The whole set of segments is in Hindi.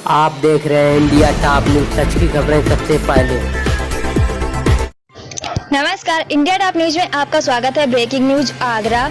आप देख रहे हैं इंडिया टॉप न्यूज। सच की खबरें सबसे पहले। नमस्कार, इंडिया टॉप न्यूज में आपका स्वागत है। Breaking news Agra.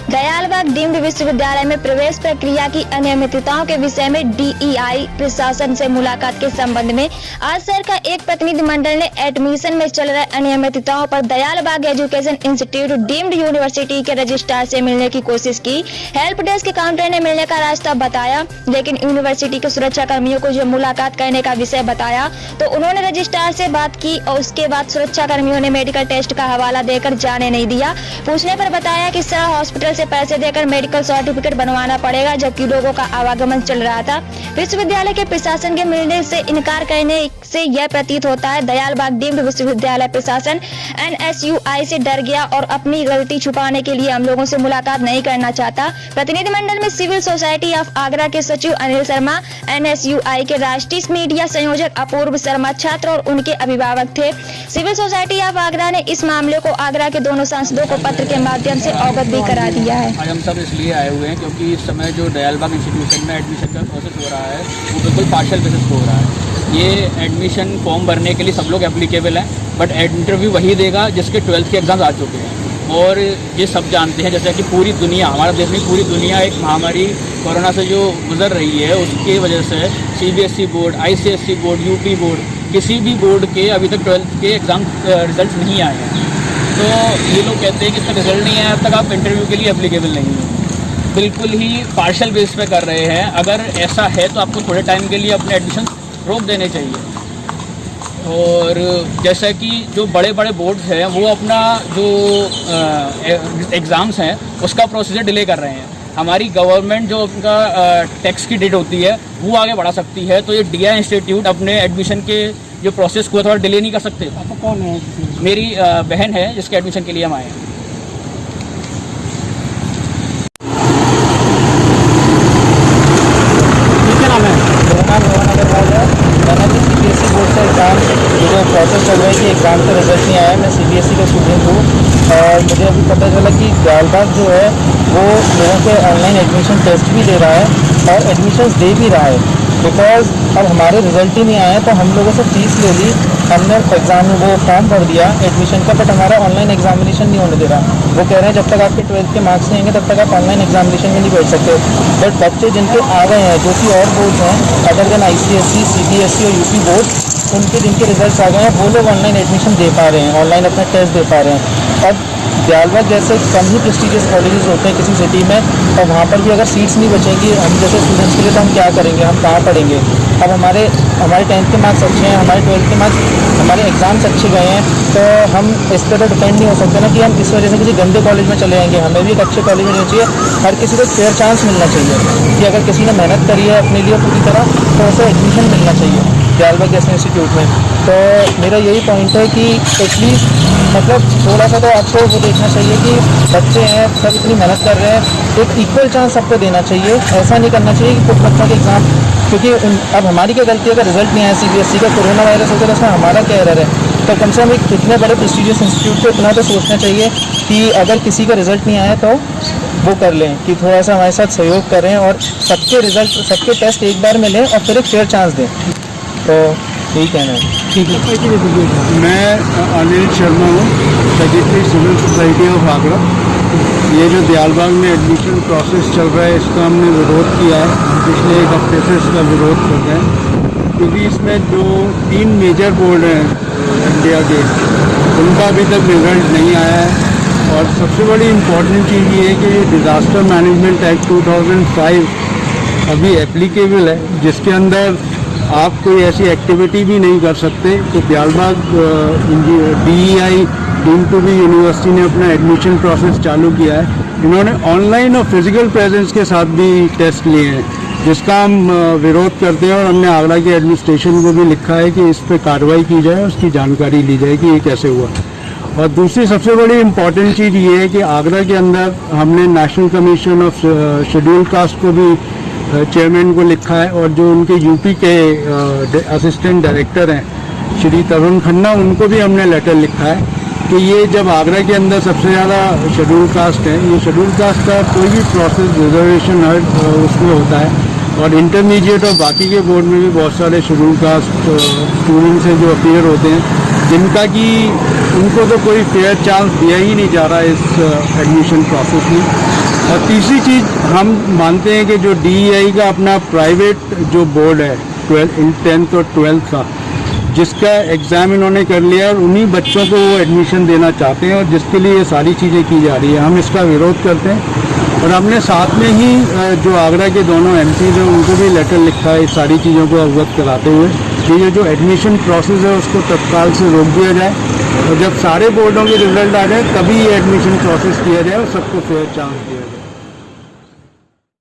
Dayalbagh deemed विश्वविद्यालय में प्रवेश प्रक्रिया की अनियमितताओं के विषय में डीईआई प्रशासन से मुलाकात के संबंध में आज शहर का एक प्रतिनिधिमंडल ने एडमिशन में चल रहे अनियमितताओं पर Dayalbagh education institute deemed university के रजिस्ट्रार से मिलने की कोशिश की। हेल्प डेस्क के काउंटर ने मिलने का रास्ता बताया, लेकिन यूनिवर्सिटी के सुरक्षा कर्मियों को जो मुलाकात करने का विषय बताया तो उन्होंने रजिस्ट्रार से बात की और उसके बाद सुरक्षा कर्मियों ने मेडिकल टेस्ट का हवाला देकर जाने नहीं दिया। पूछने पर बताया कि सर हॉस्पिटल से पैसे देकर मेडिकल सर्टिफिकेट बनवाना पड़ेगा, जबकि लोगों का आवागमन चल रहा था। विश्वविद्यालय के प्रशासन के मिलने से इनकार करने से यह प्रतीत होता है दयालबाग डीम्ड विश्वविद्यालय प्रशासन एनएसयूआई से डर गया और अपनी गलती छुपाने के लिए हम लोगों से मुलाकात नहीं करना चाहता। प्रतिनिधिमंडल में सिविल सोसाइटी ऑफ आगरा के सचिव अनिल शर्मा, एनएसयूआई के राष्ट्रीय मीडिया संयोजक अपूर्व शर्मा, छात्र और उनके अभिभावक थे। सिविल सोसाइटी ऑफ आगरा ने इस मामले को आगरा के दोनों सांसदों को पत्र के माध्यम से अवगत भी करा दिया है। आज हम सब इसलिए आए हुए हैं क्योंकि इस समय जो दयालबाग इंस्टीट्यूशन में एडमिशन का प्रोसेस हो रहा है वो बिल्कुल पार्शियल बेसिस पे हो रहा है। ये एडमिशन फॉर्म भरने के लिए सब लोग एप्लीकेबल हैं, बट इंटरव्यू वही देगा जिसके 12th के एग्ज़ाम्स आ चुके हैं। और ये सब जानते हैं जैसे कि पूरी दुनिया, हमारा देश में पूरी दुनिया एक महामारी कोरोना से जो गुजर रही है उसकी वजह से CBSE board, ICSE board, UP board, किसी भी बोर्ड के अभी तक 12th के एग्ज़ाम रिजल्ट नहीं आए हैं। तो ये लोग कहते हैं कि इसका रिजल्ट नहीं आया अब तक आप इंटरव्यू के लिए एप्लीकेबल नहीं हो। बिल्कुल ही पार्शियल बेस पे कर रहे हैं। अगर ऐसा है तो आपको थोड़े टाइम के लिए अपने एडमिशन रोक देने चाहिए। और जैसा कि जो बड़े बड़े बोर्ड्स हैं वो अपना जो एग्ज़ाम्स हैं उसका प्रोसीजर डिले कर रहे हैं। हमारी गवर्नमेंट जो उनका टैक्स की डेट होती है वो आगे बढ़ा सकती है, तो ये डीआई इंस्टीट्यूट अपने एडमिशन के जो प्रोसेस को थोड़ा डिले नहीं कर सकते। आपको कौन है? मेरी बहन है जिसके एडमिशन के लिए हम आए हैं। सीबीएसई बोर्ड का एग्ज़ाम जो प्रोसेस चल रहा है कि एग्ज़ाम का रिजल्ट नहीं आया। मैं सीबीएसई का स्टूडेंट हूँ और मुझे अभी पता चला कि दयालबाग जो है वो लोगों के ऑनलाइन एडमिशन टेस्ट भी दे रहा है और एडमिशन्स दे भी रहा है। बिकॉज अब हमारे रिजल्ट ही नहीं आया तो हम लोगों से फीस ले ली, हमने एग्ज़ाम वो फॉर्म भर दिया एडमिशन का, बट हमारा ऑनलाइन एग्जामिनेशन नहीं होने दे रहा। वो कह रहे हैं जब तक आपके 12th के मार्क्स नहीं आएंगे तब तक आप ऑनलाइन एग्जामिनेशन में नहीं बैठ सकते। बट बच्चे जिनके आ गए हैं जो कि और बोर्ड्स हैं अदर देन आईसीएसई, सीबीएसई और यूपी बोर्ड, उनके जिनके रिजल्ट्स आ गए हैं वो लोग ऑनलाइन एडमिशन दे पा रहे हैं, ऑनलाइन अपना टेस्ट दे पा रहे हैं। अब दयालबाग जैसे कम ही प्रेस्टिजियस कॉलेजेस होते हैं किसी सिटी में, और वहाँ पर भी अगर सीट्स नहीं बचेंगी हम जैसे स्टूडेंट्स के लिए तो हम क्या करेंगे, हम कहाँ पढ़ेंगे। अब हमारे 10th के मार्क्स अच्छे हैं, हमारे 12th के मार्क्स, हमारे एग्ज़ाम्स अच्छे गए हैं, तो हम इस पर तो डिपेंड नहीं हो सकते ना कि हम इस वजह से किसी गंदे कॉलेज में चले जाएंगे। हमें भी एक अच्छे कॉलेज में जाना चाहिए। हर किसी को फेयर चांस मिलना चाहिए कि अगर किसी ने मेहनत करी है अपने लिए पूरी तरह तो उसे एडमिशन मिलना चाहिए दयालबाग जैसे इंस्टीट्यूट में। तो मेरा यही पॉइंट है कि एटलीस्ट मतलब थोड़ा सा तो आपको वो देखना चाहिए कि बच्चे हैं सब इतनी मेहनत कर रहे हैं, एक इक्वल चांस सबको देना चाहिए। ऐसा नहीं करना चाहिए कि कुछ बच्चों के एग्ज़ाम, क्योंकि अब हमारी क्या गलती है अगर रिजल्ट नहीं आया सीबीएसई का, कोरोना वायरस हो गया तो उसमें हमारा क्या एरर है। तो कम से कम एक इतने बड़े प्रेस्टिजियस इंस्टीट्यूट को इतना तो सोचना चाहिए कि अगर किसी का रिजल्ट नहीं आया तो वो कर लें कि थोड़ा सा हमारे साथ सहयोग करें और सबके रिजल्ट, सबके टेस्ट एक बार में लें और फिर एक फेयर चांस दें। तो यही कहना है। ठीक है। मैं अनिल शर्मा हूँ, secretary civil society of Agra. ये जो दयालबाग में एडमिशन प्रोसेस चल रहा है इसका हमने विरोध किया है, पिछले एक हफ्ते से इसका विरोध कर रहे हैं, क्योंकि इसमें जो 3 मेजर बोर्ड हैं इंडिया के उनका अभी तक रिजल्ट नहीं आया है। और सबसे बड़ी इम्पोर्टेंट चीज़ ये है कि ये डिज़ास्टर मैनेजमेंट एक्ट 2005 अभी एप्लीकेबल है, जिसके अंदर आप कोई ऐसी एक्टिविटी भी नहीं कर सकते। तो Dayalbagh DEI deemed to be university ने अपना एडमिशन प्रोसेस चालू किया है। इन्होंने ऑनलाइन और फिजिकल प्रेजेंस के साथ भी टेस्ट लिए हैं, जिसका हम विरोध करते हैं और हमने आगरा के एडमिनिस्ट्रेशन को भी लिखा है कि इस पर कार्रवाई की जाए, उसकी जानकारी ली जाए कि ये कैसे हुआ। और दूसरी सबसे बड़ी इम्पॉर्टेंट चीज़ ये है कि आगरा के अंदर हमने national commission of schedule caste को भी चेयरमैन को लिखा है, और जो उनके यूपी के असिस्टेंट डायरेक्टर हैं श्री तरुण खन्ना, उनको भी हमने लेटर लिखा है कि ये जब आगरा के अंदर सबसे ज़्यादा शेड्यूल कास्ट है, ये शेड्यूल कास्ट का कोई भी प्रोसेस रिजर्वेशन उसमें होता है और इंटरमीडिएट और बाकी के बोर्ड में भी बहुत सारे शेड्यूल कास्ट स्टूडेंट्स हैं जो अपीयर होते हैं, जिनका कि उनको तो कोई फेयर चांस दिया ही नहीं जा रहा है इस एडमिशन प्रोसेस में। और तीसरी चीज़ हम मानते हैं कि जो DEI का अपना प्राइवेट जो बोर्ड है 10th और 12th का, जिसका एग्ज़ाम इन्होंने कर लिया और उन्हीं बच्चों को वो एडमिशन देना चाहते हैं और जिसके लिए ये सारी चीज़ें की जा रही है, हम इसका विरोध करते हैं। और हमने साथ में ही जो आगरा के दोनों MPs हैं उनको भी लेटर लिखा है इस सारी चीज़ों को अवगत कराते हुए कि ये जो एडमिशन प्रोसेस है उसको तत्काल से रोक दिया जाए और जब सारे बोर्डों के रिजल्ट आ जाए तभी ये एडमिशन प्रोसेस किया जाए और सबको फेयर चांस दिया जाए।